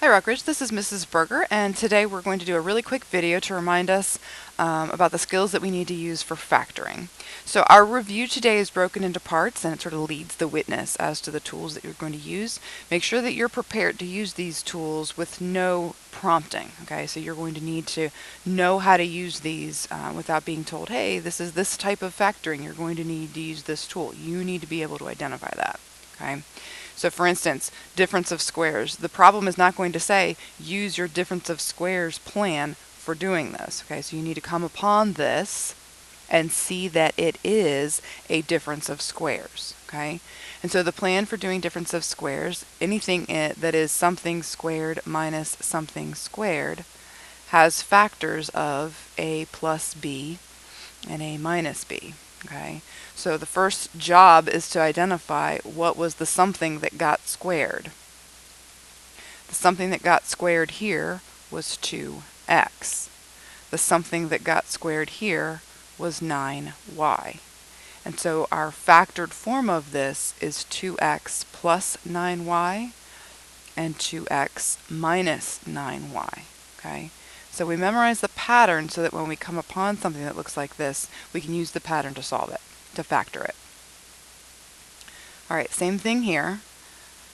Hi Rockridge, this is Mrs. Berger, and today we're going to do a really quick video to remind us about the skills that we need to use for factoring. So our review today is broken into parts, and it sort of leads the witness as to the tools that you're going to use. Make sure that you're prepared to use these tools with no prompting, okay? So you're going to need to know how to use these without being told, hey, this is this type of factoring, you're going to need to use this tool. You need to be able to identify that, okay? So for instance, difference of squares. The problem is not going to say, use your difference of squares plan for doing this. Okay, so you need to come upon this and see that it is a difference of squares. Okay, and so the plan for doing difference of squares, anything that is something squared minus something squared, has factors of a plus b and a minus b. Okay, so the first job is to identify what was the something that got squared. The something that got squared here was 2x. The something that got squared here was 9y. And so our factored form of this is 2x plus 9y and 2x minus 9y. Okay? So we memorize the pattern so that when we come upon something that looks like this, we can use the pattern to solve it, to factor it. All right, same thing here.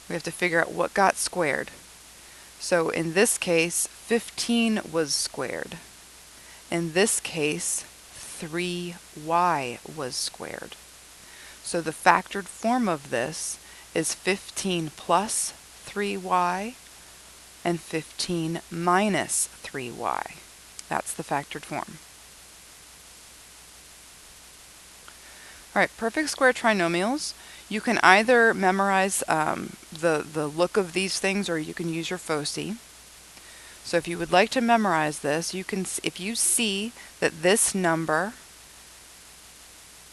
We have to figure out what got squared. So in this case, 15 was squared. In this case, 3y was squared. So the factored form of this is 15 plus 3y and 15 minus 3y. That's the factored form. All right, perfect square trinomials. You can either memorize the look of these things, or you can use your foci. So if you would like to memorize this, you can, if you see that this number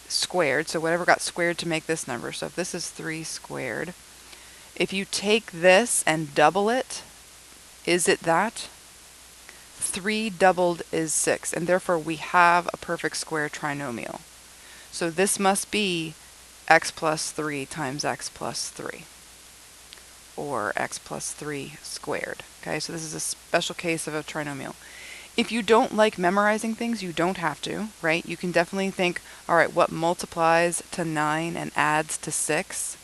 squared, so whatever got squared to make this number, so if this is 3 squared, if you take this and double it, is it that? 3 doubled is 6, and therefore we have a perfect square trinomial. So this must be x plus 3 times x plus 3, or x plus 3 squared. Okay, so this is a special case of a trinomial. If you don't like memorizing things, you don't have to, right? You can definitely think, all right, what multiplies to 9 and adds to 6?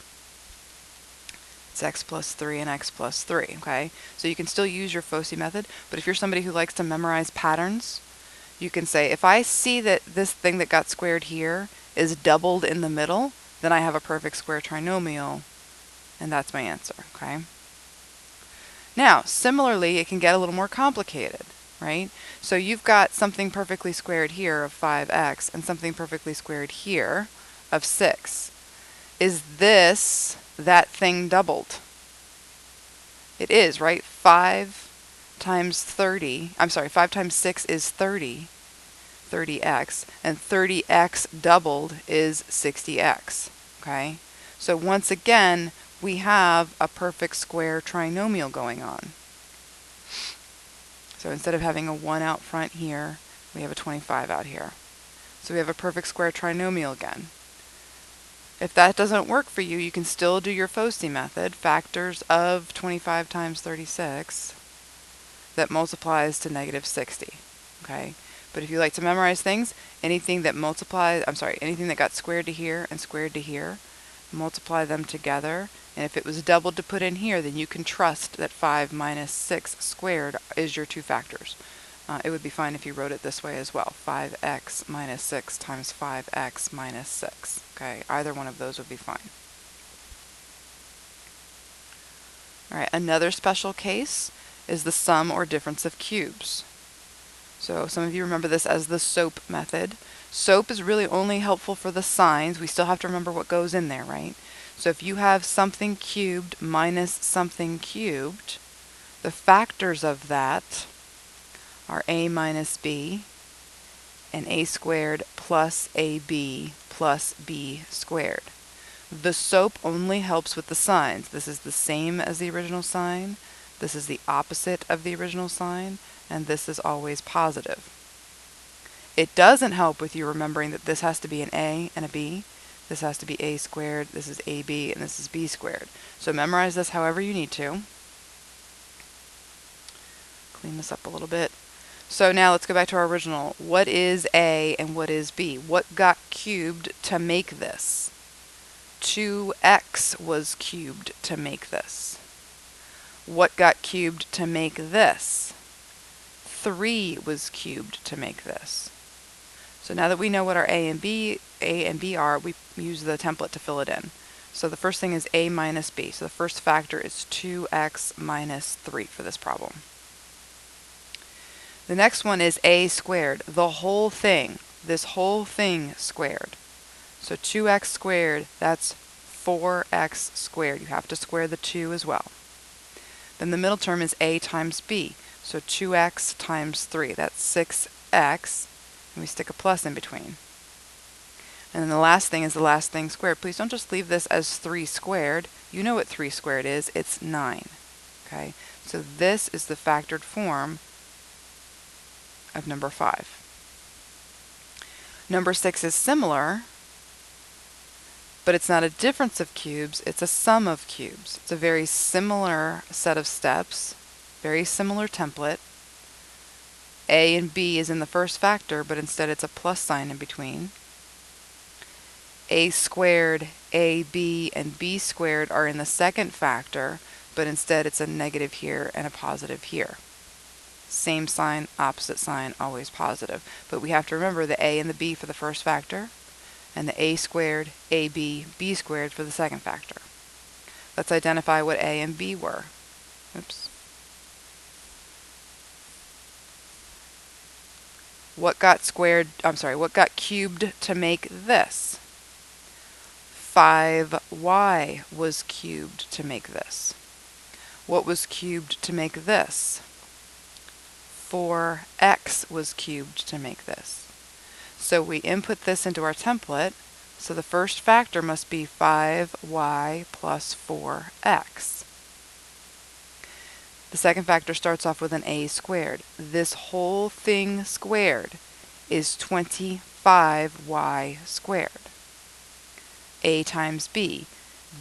It's x plus 3 and x plus 3, okay? So you can still use your foci method, but if you're somebody who likes to memorize patterns, you can say, if I see that this thing that got squared here is doubled in the middle, then I have a perfect square trinomial, and that's my answer, okay? Now, similarly, it can get a little more complicated, right? So you've got something perfectly squared here of 5x and something perfectly squared here of 6. Is this that thing doubled? It is, right? 5 times 30, I'm sorry, 5 times 6 is 30, 30x, and 30x doubled is 60x, okay? So once again, we have a perfect square trinomial going on. So instead of having a 1 out front here, we have a 25 out here. So we have a perfect square trinomial again. If that doesn't work for you, you can still do your foci method, factors of 25 times 36, that multiplies to negative 60, okay? But if you like to memorize things, anything that multiplies, anything that got squared to here and squared to here, multiply them together, and if it was doubled to put in here, then you can trust that 5 minus 6 squared is your two factors. It would be fine if you wrote it this way as well, 5x minus 6 times 5x minus 6. Okay, either one of those would be fine. All right, another special case is the sum or difference of cubes. So some of you remember this as the SOAP method. SOAP is really only helpful for the signs. We still have to remember what goes in there, right? So if you have something cubed minus something cubed, the factors of that are a minus b and a squared plus ab plus b squared. The SOAP only helps with the signs. This is the same as the original sign, this is the opposite of the original sign, and this is always positive. It doesn't help with you remembering that this has to be an a and a b. This has to be a squared, this is ab, and this is b squared. So memorize this however you need to. clean this up a little bit. So now let's go back to our original. What is A and what is B? What got cubed to make this? 2x was cubed to make this. What got cubed to make this? 3 was cubed to make this. So now that we know what our A and B are, we use the template to fill it in. So the first thing is A minus B. So the first factor is 2x minus 3 for this problem. The next one is A squared, the whole thing, this whole thing squared. So 2x squared, that's 4x squared. You have to square the 2 as well. Then the middle term is A times B. So 2x times 3, that's 6x, and we stick a plus in between. And then the last thing is the last thing squared. Please don't just leave this as 3 squared. You know what 3 squared is. It's 9. Okay? So this is the factored form of number 5. Number 6 is similar, but it's not a difference of cubes, it's a sum of cubes. It's a very similar set of steps, very similar template. A and B is in the first factor, but instead it's a plus sign in between. A squared, AB, and B squared are in the second factor, but instead it's a negative here and a positive here. Same sign, opposite sign, always positive. But we have to remember the A and the B for the first factor, and the A squared, AB, B squared for the second factor. Let's identify what A and B were. Oops. What got cubed to make this? 5y was cubed to make this. What was cubed to make this? 4x was cubed to make this. So we input this into our template, so the first factor must be 5y plus 4x. The second factor starts off with an a squared. This whole thing squared is 25y squared. A times b.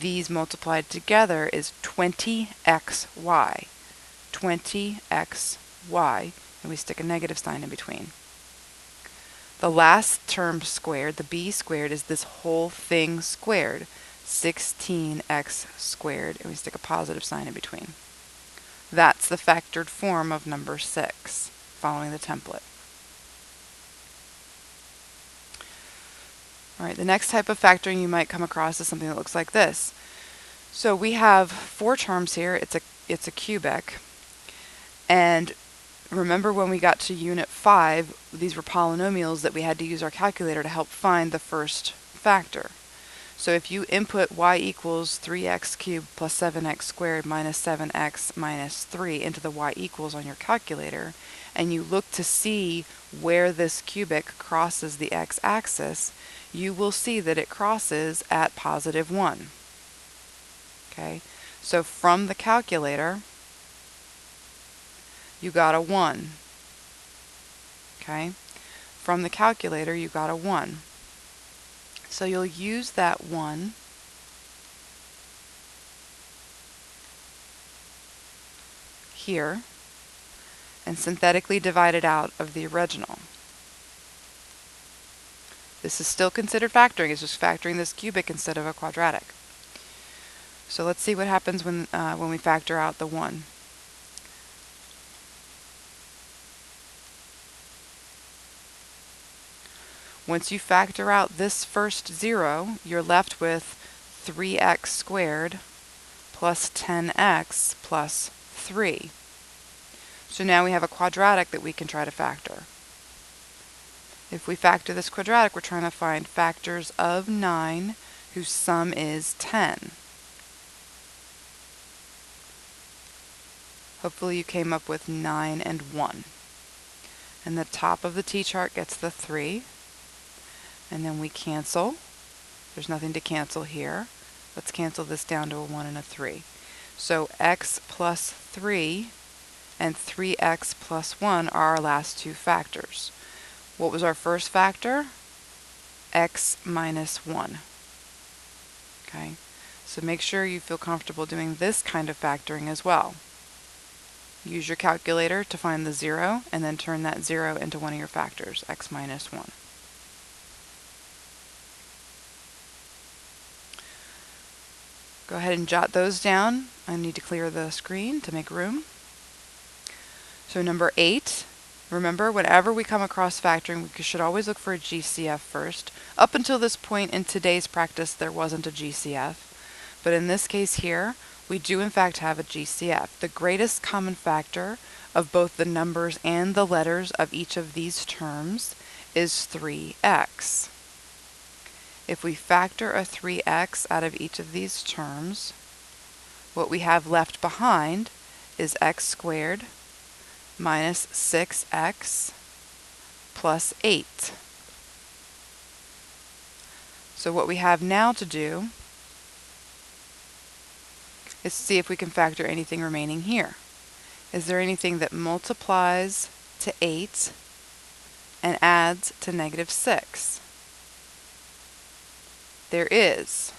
These multiplied together is 20xy. 20xy, and we stick a negative sign in between. The last term squared, the b squared, is this whole thing squared, 16x squared, and we stick a positive sign in between. That's the factored form of number 6, following the template. All right, the next type of factoring you might come across is something that looks like this. So we have 4 terms here. It's a cubic. And remember when we got to Unit 5, these were polynomials that we had to use our calculator to help find the first factor. So if you input y equals 3x cubed plus 7x squared minus 7x minus 3 into the y equals on your calculator, and you look to see where this cubic crosses the x-axis, you will see that it crosses at positive 1. Okay, so from the calculator, you got a 1. Okay, from the calculator, you got a 1. So you'll use that 1 here and synthetically divide it out of the original. This is still considered factoring. It's just factoring this cubic instead of a quadratic. So let's see what happens when we factor out the 1. Once you factor out this first 0, you're left with 3x squared plus 10x plus 3. So now we have a quadratic that we can try to factor. If we factor this quadratic, we're trying to find factors of 9 whose sum is 10. Hopefully you came up with 9 and 1. And the top of the t-chart gets the 3. And then we cancel. There's nothing to cancel here. Let's cancel this down to a 1 and a 3. So x plus 3 and 3x plus 1 are our last 2 factors. What was our first factor? X minus 1. Okay, so make sure you feel comfortable doing this kind of factoring as well. Use your calculator to find the 0, and then turn that 0 into one of your factors, x minus 1. Go ahead and jot those down. I need to clear the screen to make room. So number 8, remember, whenever we come across factoring, we should always look for a GCF first. Up until this point in today's practice, there wasn't a GCF. But in this case here, we do in fact have a GCF. The greatest common factor of both the numbers and the letters of each of these terms is 3x. If we factor a 3x out of each of these terms, what we have left behind is x squared minus 6x plus 8. So what we have now to do is see if we can factor anything remaining here. Is there anything that multiplies to 8 and adds to negative 6? There is.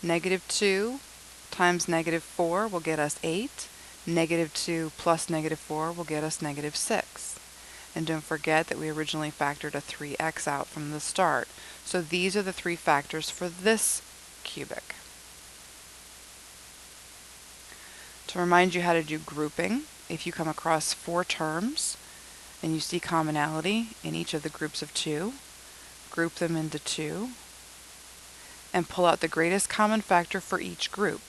Negative 2 times negative 4 will get us 8. Negative 2 plus negative 4 will get us negative 6. And don't forget that we originally factored a 3x out from the start. So these are the three factors for this cubic. To remind you how to do grouping, if you come across 4 terms and you see commonality in each of the groups of 2, group them into 2 and pull out the greatest common factor for each group.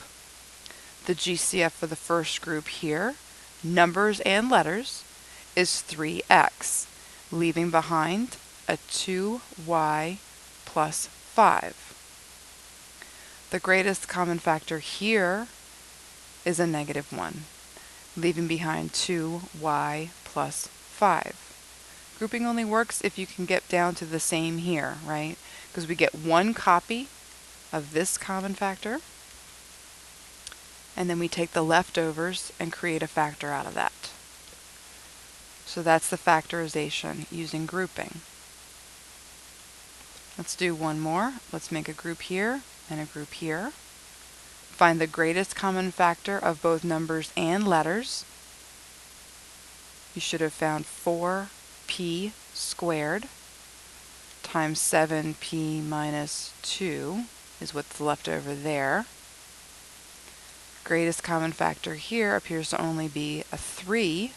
The GCF for the first group here, numbers and letters, is 3x, leaving behind a 2y plus 5. The greatest common factor here is a negative 1, leaving behind 2y plus 5. Grouping only works if you can get down to the same here, right? Because we get one copy of this common factor, and then we take the leftovers and create a factor out of that. So that's the factorization using grouping. Let's do one more. Let's make a group here and a group here. Find the greatest common factor of both numbers and letters. You should have found 4p squared times 7p minus 2 is what's left over there. Greatest common factor here appears to only be a 3.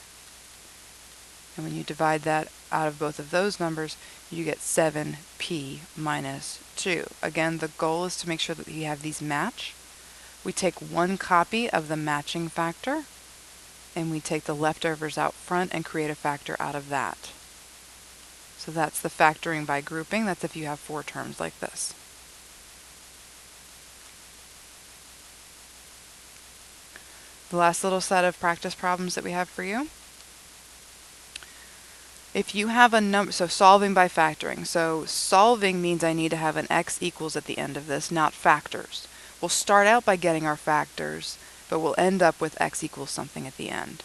And when you divide that out of both of those numbers, you get 7p minus 2. Again, the goal is to make sure that you have these match. We take one copy of the matching factor, and we take the leftovers out front and create a factor out of that. So that's the factoring by grouping. That's if you have 4 terms like this. The last little set of practice problems that we have for you. If you have a number, so solving by factoring. So solving means I need to have an x equals at the end of this, not factors. We'll start out by getting our factors, but we'll end up with x equals something at the end.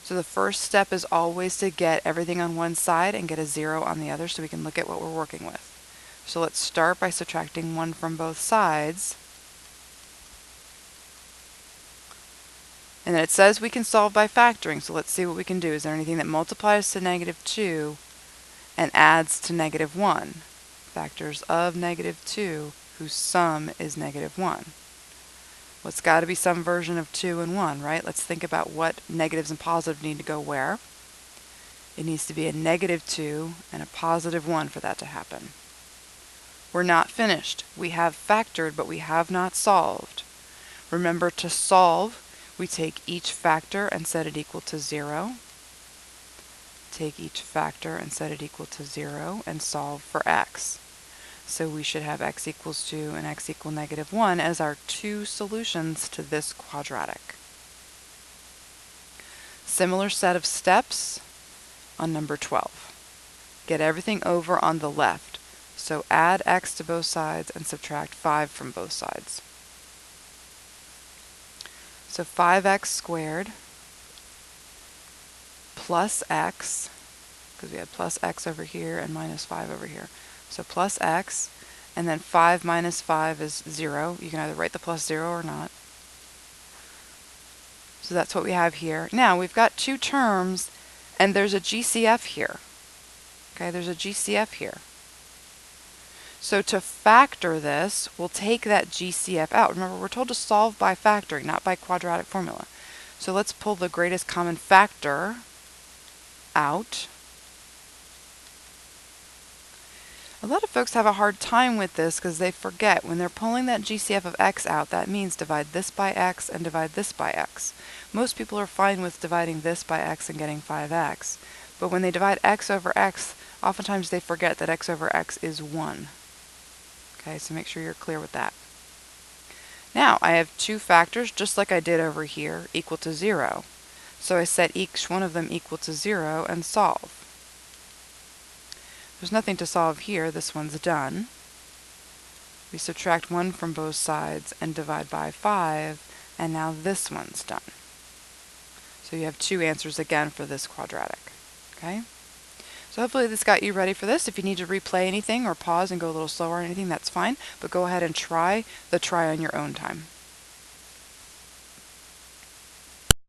So the first step is always to get everything on one side and get a 0 on the other so we can look at what we're working with. So let's start by subtracting 1 from both sides. And then it says we can solve by factoring, so let's see what we can do. Is there anything that multiplies to negative 2 and adds to negative 1? Factors of negative 2 whose sum is negative 1. Well, it's got to be some version of 2 and 1, right? Let's think about what negatives and positives need to go where. It needs to be a negative 2 and a positive 1 for that to happen. We're not finished. We have factored, but we have not solved. Remember, to solve, we take each factor and set it equal to 0. Take each factor and set it equal to 0 and solve for x. So we should have x equals 2 and x equal negative 1 as our 2 solutions to this quadratic. Similar set of steps on number 12. Get everything over on the left. So add x to both sides and subtract 5 from both sides. So 5x squared plus x, because we had plus x over here and minus 5 over here. So plus x, and then 5 minus 5 is 0. You can either write the plus 0 or not. So that's what we have here. Now we've got two terms and there's a GCF here. Okay, there's a GCF here. So to factor this, we'll take that GCF out. Remember, we're told to solve by factoring, not by quadratic formula. So let's pull the greatest common factor out. A lot of folks have a hard time with this because they forget when they're pulling that GCF of x out, that means divide this by x and divide this by x. Most people are fine with dividing this by x and getting 5x. But when they divide x over x, oftentimes they forget that x over x is 1. Okay, so make sure you're clear with that. Now, I have two factors, just like I did over here, equal to 0. So I set each one of them equal to 0 and solve. There's nothing to solve here. This one's done. We subtract 1 from both sides and divide by 5, and now this one's done. So you have two answers again for this quadratic. Okay? So hopefully this got you ready for this. If you need to replay anything or pause and go a little slower or anything, that's fine. But go ahead and try on your own time.